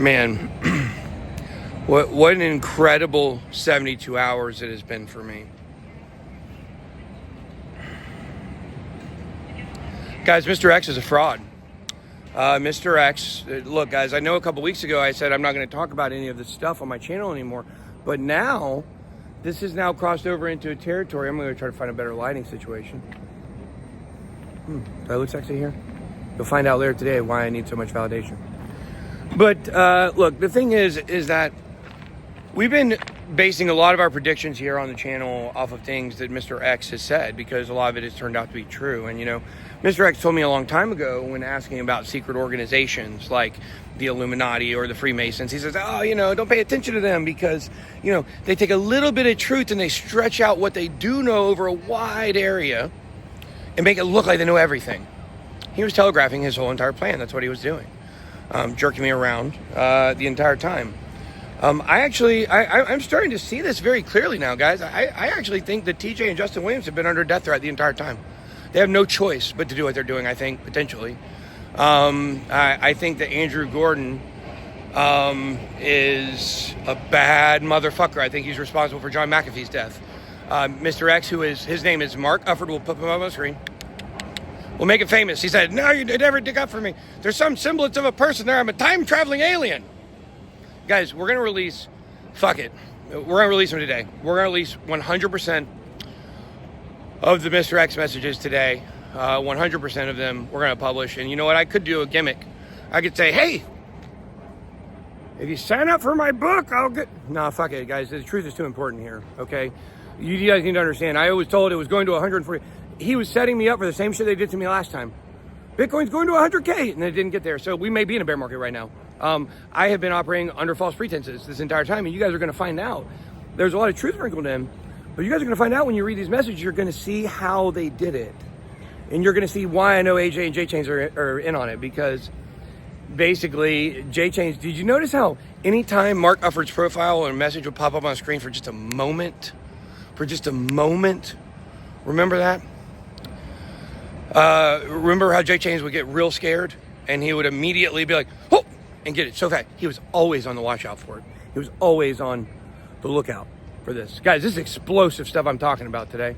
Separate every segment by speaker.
Speaker 1: Man, what an incredible 72 hours it has been for me. Guys, Mr. X is a fraud. Mr. X, look, guys, I know a couple weeks ago I said I'm not going to talk about any of this stuff on my channel anymore, but now this has now crossed over into a territory. I'm going to try to find a better lighting situation. Do I look sexy here? You'll find out later today why I need so much validation. But look, the thing is that we've been basing a lot of our predictions here on the channel off of things that Mr. X has said, because a lot of it has turned out to be true. And, you know, Mr. X told me a long time ago when asking about secret organizations like the Illuminati or the Freemasons, he says, oh, you know, don't pay attention to them because, you know, they take a little bit of truth and they stretch out what they do know over a wide area and make it look like they know everything. He was telegraphing his whole entire plan. That's what he was doing. Jerking me around the entire time. I'm starting to see this very clearly now, guys. I actually think that TJ and Justin Williams have been under death threat the entire time. They have no choice but to do what they're doing, I think, potentially. I think that Andrew Gordon is a bad motherfucker. I think he's responsible for John McAfee's death. Mr. X, his name is Mark Ufford, we'll put him up on the screen. We'll make it famous. He said, no, you never dig up for me. There's some semblance of a person there. I'm a time-traveling alien. Guys, we're going to release, fuck it. We're going to release them today. We're going to release 100% of the Mr. X messages today. 100% of them we're going to publish. And you know what? I could do a gimmick. I could say, hey, if you sign up for my book, I'll get... Nah, fuck it, guys. The truth is too important here, okay? You guys need to understand. I was told it was going to 140... He was setting me up for the same shit they did to me last time. Bitcoin's going to 100K, and it didn't get there. So we may be in a bear market right now. I have been operating under false pretenses this entire time, and you guys are going to find out. There's a lot of truth sprinkled in, but you guys are going to find out when you read these messages. You're going to see how they did it, and you're going to see why I know AJ and J-Chains are in on it, because basically, J-Chains, did you notice how anytime Mark Ufford's profile or a message would pop up on the screen for just a moment? Remember that? Remember how J-Chains would get real scared and he would immediately be like, oh, and get it so fast. He was always on the watch out for it. He was always on the lookout for this. Guys, this is explosive stuff I'm talking about today.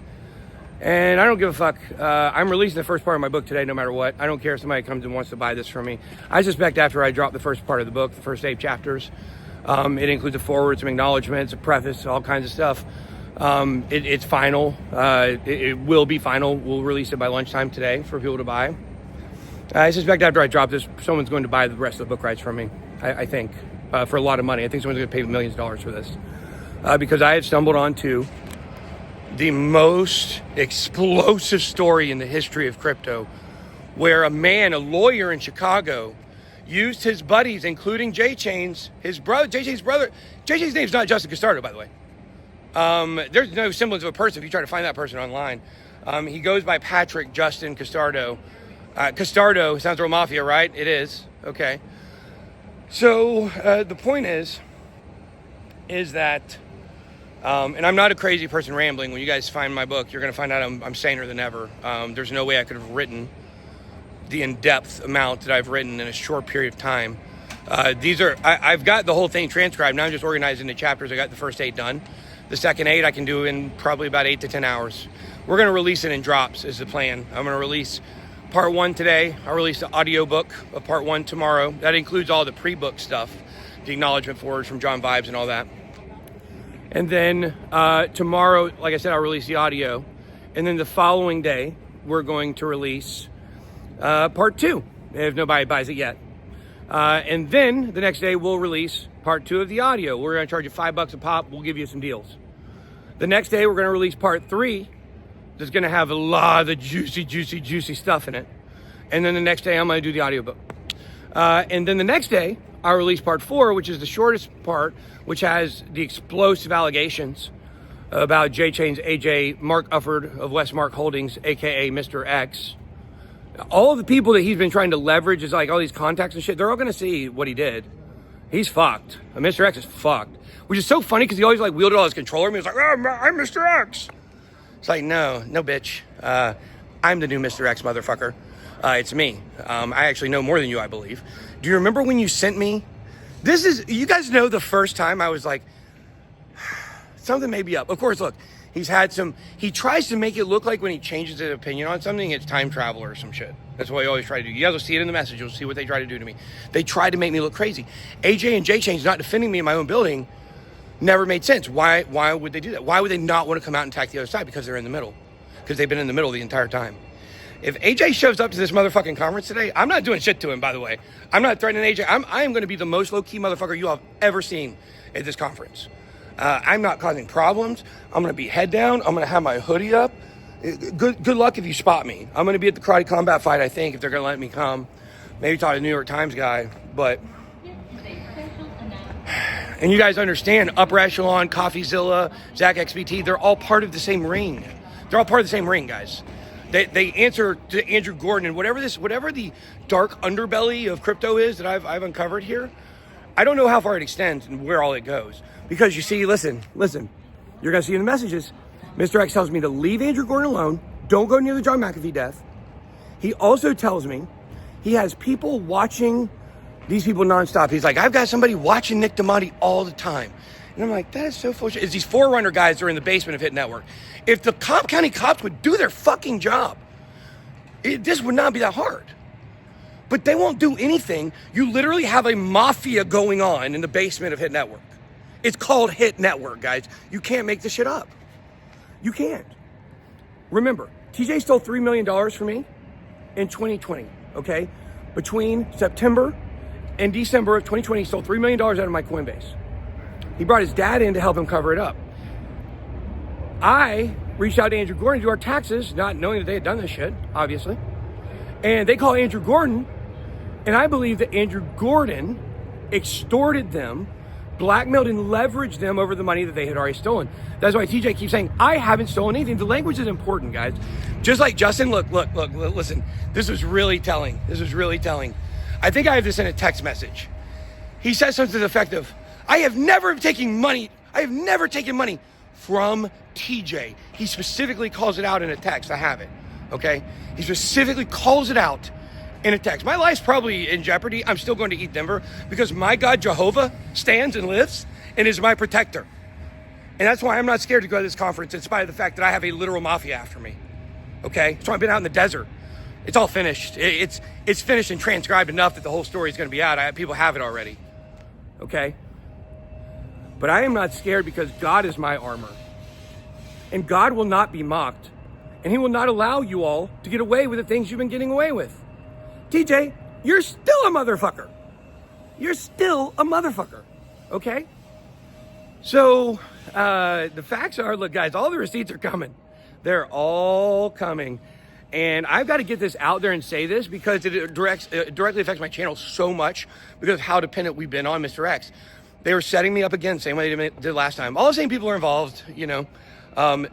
Speaker 1: And I don't give a fuck. I'm releasing the first part of my book today no matter what. I don't care if somebody comes and wants to buy this from me. I suspect after I drop the first part of the book, the first 8 chapters, it includes a foreword, some acknowledgments, a preface, all kinds of stuff. It's final. It will be final. We'll release it by lunchtime today for people to buy. I suspect after I drop this, someone's going to buy the rest of the book rights from me. I think for a lot of money. I think someone's going to pay millions of dollars for this because I have stumbled onto the most explosive story in the history of crypto, where a lawyer in Chicago, used his buddies, including J-Chains, his brother, J-Chains' brother. J-Chains' name's not Justin Castardo, by the way. There's no semblance of a person if you try to find that person online. He goes by Patrick Justin Castardo. Castardo sounds real mafia, right? It is. Okay. So the point is that, and I'm not a crazy person rambling. When you guys find my book, you're going to find out I'm saner than ever. There's no way I could have written the in-depth amount that I've written in a short period of time. I've got the whole thing transcribed. Now I'm just organizing the chapters. I got the first 8 done. The second 8 I can do in probably about 8 to 10 hours. We're going to release it in drops is the plan. I'm going to release part 1 today. I'll release the audiobook of part 1 tomorrow. That includes all the pre-book stuff, the acknowledgement forwards from John Vibes and all that. And then tomorrow, like I said, I'll release the audio. And then the following day, we're going to release part 2, if nobody buys it yet. And then the next day, we'll release part 2 of the audio. We're going to charge you $5 a pop. We'll give you some deals. The next day, we're going to release part 3. That's going to have a lot of the juicy stuff in it. And then the next day, I'm going to do the audiobook. And then the next day, I'll release part 4, which is the shortest part, which has the explosive allegations about J-Chains, AJ, Mark Ufford of Westmark Holdings, aka Mr. X. All the people that he's been trying to leverage is like all these contacts and shit. They're all going to see what he did. He's fucked. Mr. X is fucked. Which is so funny because he always like wielded all his controller. He was like, oh, I'm Mr. X. It's like, no, bitch. I'm the new Mr. X, motherfucker. It's me. I actually know more than you, I believe. Do you remember when you sent me This is, you guys know the first time I was like, something may be up. Of course, look, he tries to make it look like when he changes his opinion on something, it's time travel or some shit. That's what he always try to do. You guys will see it in the message. You'll see what they try to do to me. They try to make me look crazy. AJ and J Change not defending me in my own building never made sense. Why would they do that? Why would they not want to come out and attack the other side? Because they're in the middle. Because they've been in the middle the entire time. If AJ shows up to this motherfucking conference today, I'm not doing shit to him, by the way. I'm not threatening AJ. I am going to be the most low-key motherfucker you have ever seen at this conference. I'm not causing problems. I'm going to be head down. I'm going to have my hoodie up. Good luck if you spot me. I'm going to be at the karate combat fight, I think, if they're going to let me come. Maybe talk to the New York Times guy. But, and you guys understand, Upper Echelon, CoffeeZilla, Zach XBT, they're all part of the same ring. They're all part of the same ring, guys. They answer to Andrew Gordon, and whatever the dark underbelly of crypto is that I've uncovered here, I don't know how far it extends and where all it goes. Because you see, listen, you're going to see in the messages, Mr. X tells me to leave Andrew Gordon alone, don't go near the John McAfee death. He also tells me he has people watching these people nonstop. He's like, I've got somebody watching Nick DiMonte all the time. And I'm like, that is so full of shit. It's these Forerunner guys that are in the basement of Hit Network. If the Cobb County cops would do their fucking job, this would not be that hard. But they won't do anything. You literally have a mafia going on in the basement of Hit Network. It's called Hit Network, guys. You can't make this shit up. You can't. Remember, TJ stole $3 million from me in 2020, okay? Between September and December of 2020, he stole $3 million out of my Coinbase. He brought his dad in to help him cover it up. I reached out to Andrew Gordon to do our taxes, not knowing that they had done this shit, obviously. And they call Andrew Gordon, and I believe that Andrew Gordon extorted them, blackmailed and leveraged them over the money that they had already stolen. That's why TJ keeps saying, I haven't stolen anything. The language is important, guys. Just like Justin, look, listen. This was really telling. I think I have this in a text message. He says something to the effect of, I have never taken money from TJ. He specifically calls it out in a text. I have it, okay? He specifically calls it out in a text. My life's probably in jeopardy. I'm still going to eat Denver because my God, Jehovah, stands and lives and is my protector. And that's why I'm not scared to go to this conference in spite of the fact that I have a literal mafia after me, okay? So I've been out in the desert. It's all finished. It's finished and transcribed enough that the whole story is going to be out. People have it already, okay? But I am not scared because God is my armor. And God will not be mocked. And he will not allow you all to get away with the things you've been getting away with. TJ, you're still a motherfucker. You're still a motherfucker. Okay? So, the facts are, look, guys, all the receipts are coming. They're all coming. And I've got to get this out there and say this because it directly affects my channel so much because of how dependent we've been on Mr. X. They were setting me up again, same way they did last time. All the same people are involved, you know.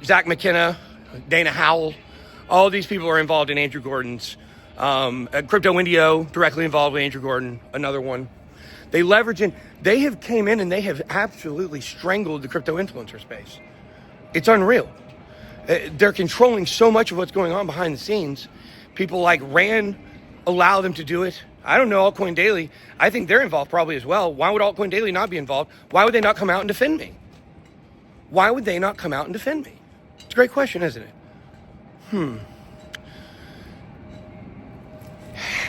Speaker 1: Zach McKenna, Dana Howell, all these people are involved in Andrew Gordon's. Crypto Indio, directly involved with Andrew Gordon, another one. They leverage in, they have came in and they have absolutely strangled the crypto influencer space. It's unreal. They're controlling so much of what's going on behind the scenes. People like Rand allow them to do it. I don't know, Altcoin Daily, I think they're involved probably as well. Why would Altcoin Daily not be involved? Why would they not come out and defend me? Why would they not come out and defend me? It's a great question, isn't it?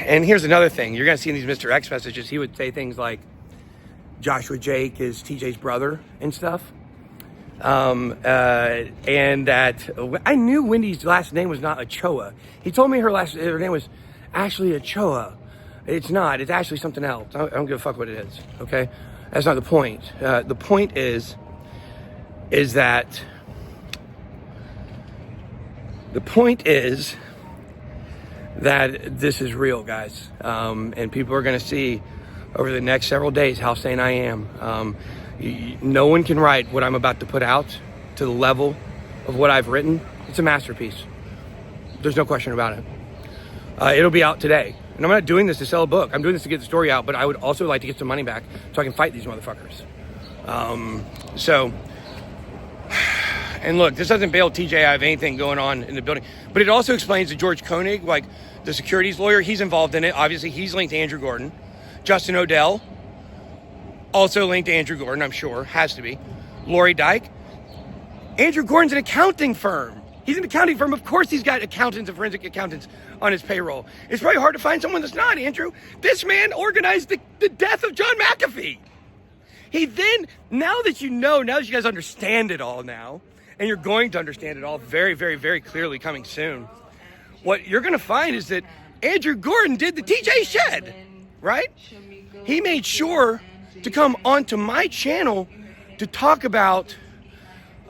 Speaker 1: And here's another thing. You're going to see in these Mr. X messages, he would say things like, Joshua Jake is TJ's brother and stuff. And that I knew Wendy's last name was not Ochoa. He told me her name was Ashley Ochoa. It's not. It's actually something else. I don't give a fuck what it is. Okay, that's not the point. The point is that this is real, guys. And people are going to see over the next several days how sane I am. No one can write what I'm about to put out to the level of what I've written. It's a masterpiece. There's no question about it. It'll be out today. And I'm not doing this to sell a book. I'm doing this to get the story out, but I would also like to get some money back so I can fight these motherfuckers. And look, this doesn't bail TJ out of anything going on in the building, but it also explains that George Koenig, like the securities lawyer, he's involved in it. Obviously, he's linked to Andrew Gordon. Justin Odell, Also linked to Andrew Gordon, I'm sure. Has to be. Lori Dyke. Andrew Gordon's an accounting firm. He's an accounting firm. Of course he's got accountants and forensic accountants on his payroll. It's probably hard to find someone that's not, Andrew. This man organized the death of John McAfee. He then, now that you guys understand it all now, and you're going to understand it all very, very, very clearly coming soon, what you're going to find is that Andrew Gordon did the TJ Shed, right? He made sure to come onto my channel to talk about,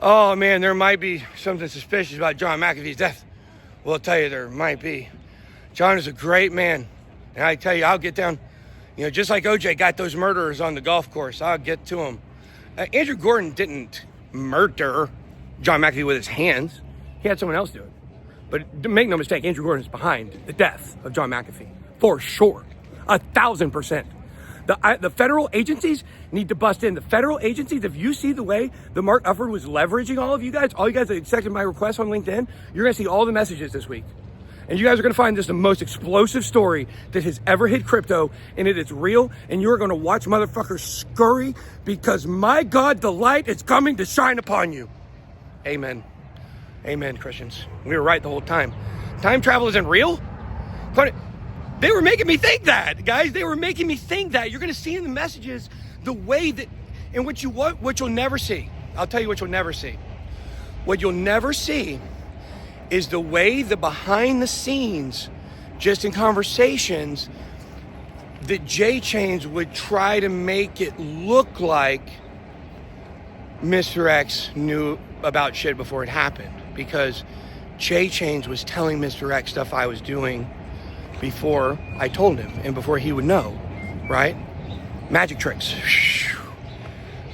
Speaker 1: oh man, there might be something suspicious about John McAfee's death. Well, I'll tell you, there might be. John is a great man. And I tell you, I'll get down, just like OJ got those murderers on the golf course, I'll get to them. Andrew Gordon didn't murder John McAfee with his hands. He had someone else do it. But make no mistake, Andrew Gordon is behind the death of John McAfee. For sure. 1,000%. The federal agencies need to bust in. The federal agencies, if you see the way that Mark Ufford was leveraging all you guys that accepted my request on LinkedIn, you're going to see all the messages this week. And you guys are going to find this the most explosive story that has ever hit crypto, and it is real, and you're going to watch motherfuckers scurry because, my God, the light is coming to shine upon you. Amen. Amen, Christians. We were right the whole time. Time travel isn't real? They were making me think that, guys. They were making me think that. You're going to see in the messages the way that, in which what you'll never see. I'll tell you what you'll never see. What you'll never see is the way the behind the scenes, just in conversations, that J-Chains would try to make it look like Mr. X knew about shit before it happened. Because J-Chains was telling Mr. X stuff I was doing before I told him and before he would know, right? Magic tricks.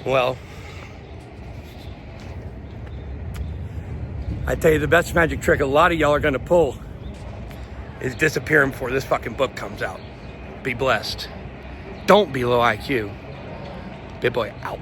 Speaker 1: Well, I tell you, the best magic trick a lot of y'all are gonna pull is disappearing before this fucking book comes out. Be blessed. Don't be low IQ. BitBoy out.